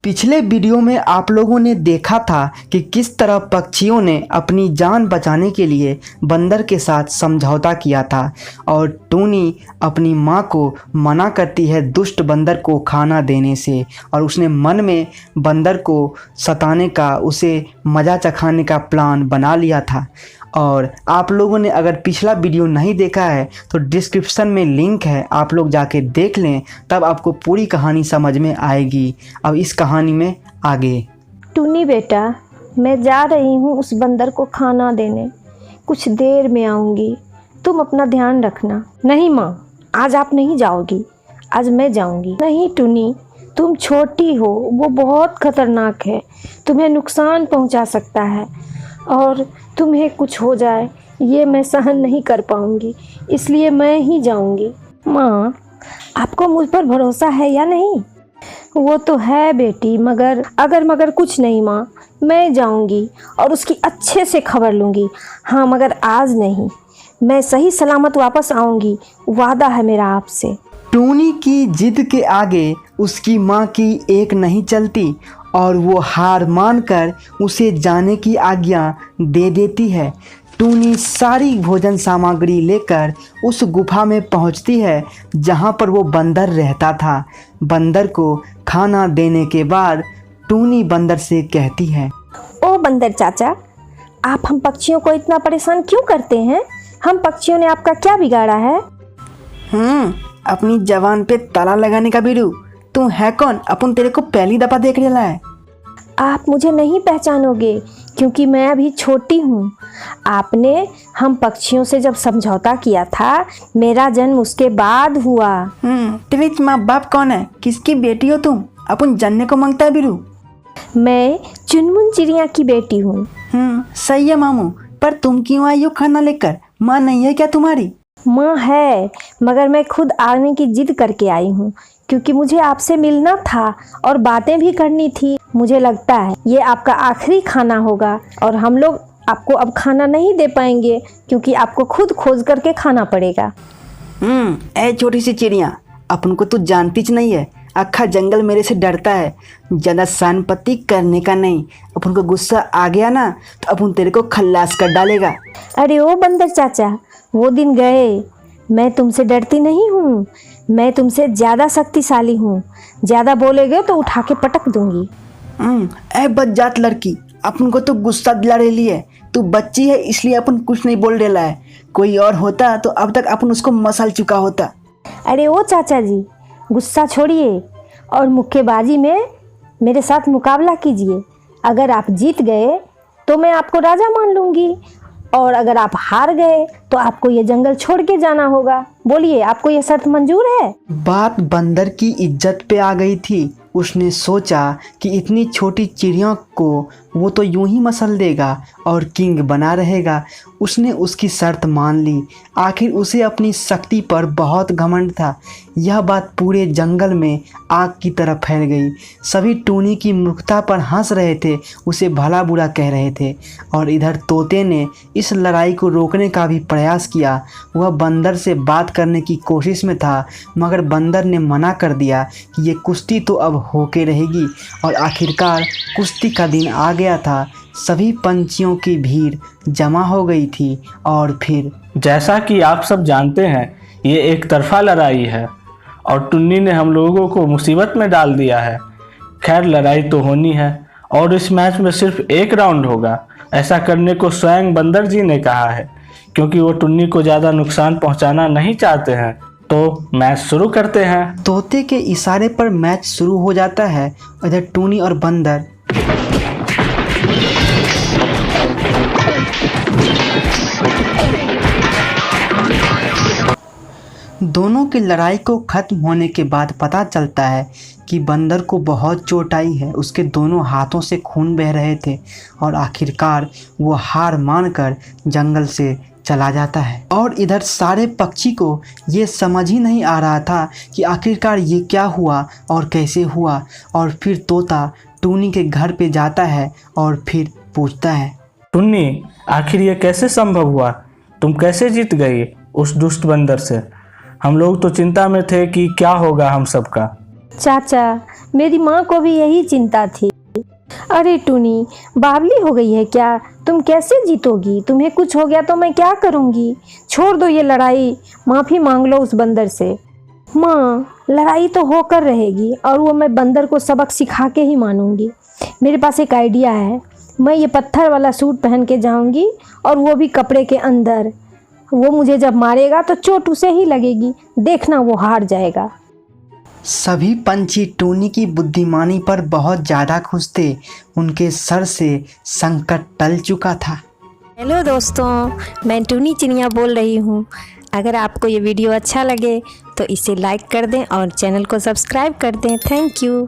पिछले वीडियो में आप लोगों ने देखा था कि किस तरह पक्षियों ने अपनी जान बचाने के लिए बंदर के साथ समझौता किया था और टूनी अपनी माँ को मना करती है दुष्ट बंदर को खाना देने से और उसने मन में बंदर को सताने का, उसे मज़ा चखाने का प्लान बना लिया था। और आप लोगों ने अगर पिछला वीडियो नहीं देखा है तो डिस्क्रिप्शन में लिंक है, आप लोग जाके देख लें, तब आपको पूरी कहानी समझ में आएगी। अब इस कहानी में आगे। टूनी बेटा, मैं जा रही हूँ उस बंदर को खाना देने, कुछ देर में आऊँगी, तुम अपना ध्यान रखना। नहीं माँ, आज आप नहीं जाओगी, आज मैं जाऊँगी। नहीं टूनी, तुम छोटी हो, वो बहुत खतरनाक है, तुम्हें नुकसान पहुँचा सकता है और तुम्हें कुछ हो जाए ये मैं सहन नहीं कर पाऊँगी, इसलिए मैं ही जाऊँगी। माँ, आपको मुझ पर भरोसा है या नहीं? वो तो है बेटी, मगर कुछ नहीं माँ, मैं जाऊँगी और उसकी अच्छे से खबर लूँगी। हाँ, मगर आज नहीं, मैं सही सलामत वापस आऊँगी, वादा है मेरा आपसे। टूनी की जिद के आगे उसकी माँ की एक नहीं चलती और वो हार मानकर उसे जाने की आज्ञा दे देती है। टूनी सारी भोजन सामग्री लेकर उस गुफा में पहुंचती है जहां पर वो बंदर रहता था। बंदर को खाना देने के बाद टूनी बंदर से कहती है, ओ बंदर चाचा, आप हम पक्षियों को इतना परेशान क्यों करते हैं? हम पक्षियों ने आपका क्या बिगाड़ा है? अपनी जवान पे ताला लगाने का बीड़ू, तू है कौन? अपन तेरे को पहली दफा देख रहा है। आप मुझे नहीं पहचानोगे क्योंकि मैं अभी छोटी हूँ। आपने हम पक्षियों से जब समझौता किया था, मेरा जन्म उसके बाद हुआ। तेरे माँ बाप कौन है? किसकी बेटी हो तुम? अपन जानने को मांगता है बीरू। मैं चुनमुन चिड़िया की बेटी हूँ। सही है मामू, पर तुम क्यों आई हो खाना लेकर? माँ नहीं है क्या तुम्हारी? माँ है, मगर मैं खुद आने की जिद करके आई हूँ क्योंकि मुझे आपसे मिलना था और बातें भी करनी थी। मुझे लगता है ये आपका आखिरी खाना होगा और हम लोग आपको अब खाना नहीं दे पाएंगे क्योंकि आपको खुद खोज करके खाना पड़ेगा। ए छोटी सी चिड़िया, अपन को तू जानती च नहीं है, अक्खा जंगल मेरे से डरता है। ज़्यादा शानपति करने का नहीं, अपन को गुस्सा आ गया ना तो अपन तेरे को खल्लास कर डालेगा। अरे ओ बंदर चाचा, वो दिन गए। मैं तुमसे डरती नहीं हूँ, मैं तुमसे ज़्यादा शक्तिशाली हूँ। ज़्यादा बोलेगे तो उठा के पटक दूंगी। ए बदजात लड़की, अपन को तो गुस्सा दिला रही है। तू बच्ची है इसलिए अपन कुछ नहीं बोल रहा है, कोई और होता तो अब तक अपन उसको मसल चुका होता। अरे ओ चाचा जी, गुस्सा छोड़िए और मुक्केबाजी में मेरे साथ मुकाबला कीजिए। अगर आप जीत गए तो मैं आपको राजा मान लूँगी और अगर आप हार गए तो आपको ये जंगल छोड़ के जाना होगा। बोलिए, आपको ये शर्त मंजूर है? बात बंदर की इज्जत पे आ गई थी। उसने सोचा कि इतनी छोटी चिड़िया को वो तो यूं ही मसल देगा और किंग बना रहेगा। उसने उसकी शर्त मान ली। आखिर उसे अपनी शक्ति पर बहुत घमंड था। यह बात पूरे जंगल में आग की तरह फैल गई। सभी टूनी की मूर्खता पर हंस रहे थे, उसे भला बुरा कह रहे थे। और इधर तोते ने इस लड़ाई को रोकने का भी प्रयास किया। वह बंदर से बात करने की कोशिश में था, मगर बंदर ने मना कर दिया कि ये कुश्ती तो अब होके रहेगी। और आखिरकार कुश्ती का दिन आ गया था। सभी पंछियों की भीड़ जमा हो गई थी और फिर जैसा कि आप सब जानते हैं, ये एक तरफा लड़ाई है और टुन्नी ने हम लोगों को मुसीबत में डाल दिया है। खैर, लड़ाई तो होनी है और इस मैच में सिर्फ एक राउंड होगा। ऐसा करने को स्वयं बंदर जी ने कहा है क्योंकि वो टुन्नी को ज़्यादा नुकसान पहुंचाना नहीं चाहते हैं। तो मैच शुरू करते हैं। तोते के इशारे पर मैच शुरू हो जाता है। इधर टूनी और बंदर दोनों की लड़ाई को खत्म होने के बाद पता चलता है कि बंदर को बहुत चोट आई है। उसके दोनों हाथों से खून बह रहे थे और आखिरकार वो हार मानकर जंगल से चला जाता है। और इधर सारे पक्षी को ये समझ ही नहीं आ रहा था कि आखिरकार ये क्या हुआ और कैसे हुआ। और फिर तोता टूनी के घर पे जाता है और फिर पूछता है, टुन्नी, आखिर ये कैसे संभव हुआ? तुम कैसे जीत गई उस दुष्ट बंदर से? हम लोग तो चिंता में थे कि क्या होगा हम सबका। चाचा, मेरी माँ को भी यही चिंता थी। अरे टूनी, बावली हो गई है क्या? तुम कैसे जीतोगी? तुम्हें कुछ हो गया तो मैं क्या करूँगी? छोड़ दो ये लड़ाई, माफ़ी मांग लो उस बंदर से। माँ, लड़ाई तो होकर रहेगी और वो मैं बंदर को सबक सिखा के ही मानूंगी। मेरे पास एक आइडिया है। मैं ये पत्थर वाला सूट पहन के जाऊंगी और वो भी कपड़े के अंदर। वो मुझे जब मारेगा तो चोट उसे ही लगेगी, देखना वो हार जाएगा। सभी पंछी टूनी की बुद्धिमानी पर बहुत ज़्यादा खुश थे। उनके सर से संकट टल चुका था। हेलो दोस्तों, मैं टूनी चिड़िया बोल रही हूँ। अगर आपको ये वीडियो अच्छा लगे तो इसे लाइक कर दें और चैनल को सब्सक्राइब कर दें। Thank you.